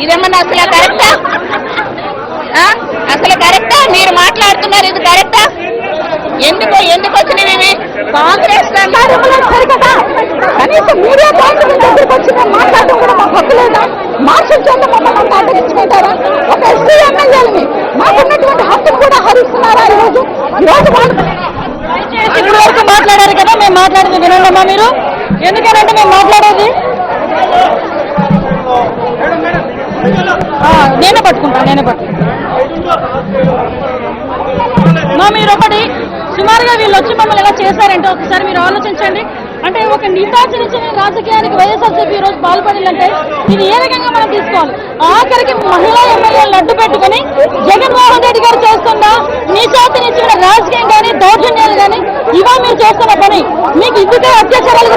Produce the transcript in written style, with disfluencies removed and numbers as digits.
ఇదేమన్నా అసలు కరెక్టా? అసలు కరెక్టా? మీరు మాట్లాడుతున్నారు, ఇది కరెక్టా? ఎందుకు వచ్చినవి కాంగ్రెస్ కనీసం మీడియా దగ్గరికి వచ్చి మాట్లాడడం కూడా మాకు హక్కు లేదా? మార్చుకుంటే మమ్మల్ని అడ్డగించుకుంటారా? ఒక ఎస్సీ ఎమ్మెల్యేలని మాకున్నటువంటి హక్కును కూడా హరిస్తున్నారా? ఈరోజు ఇప్పుడు వరకు మాట్లాడారు కదా, మేము మాట్లాడేది వినండమ్మా మీరు. ఎందుకంటే మేము మాట్లాడేది నేనే పట్టుకుంటాను. మీరు ఒకటి సుమారుగా వీళ్ళు వచ్చి మమ్మల్ని ఎలా చేశారంటే ఒకసారి మీరు ఆలోచించండి. అంటే ఒక నిందాచరించిన రాజకీయానికి వైఎస్ఆర్సీపీ ఈ రోజు పాల్పడిందంటే ఇది ఏ రకంగా మనం తీసుకోవాలి? ఆఖరికి మహిళా ఎమ్మెల్యేలు అడ్డు పెట్టుకుని జగన్మోహన్ రెడ్డి గారు చేస్తున్న నీచాతినిచ్చిన రాజకీయం కానీ దౌర్జన్యాలు కానీ ఇవా మీరు చేస్తున్న పని. మీకు ఇందుకే అత్యాచారాలు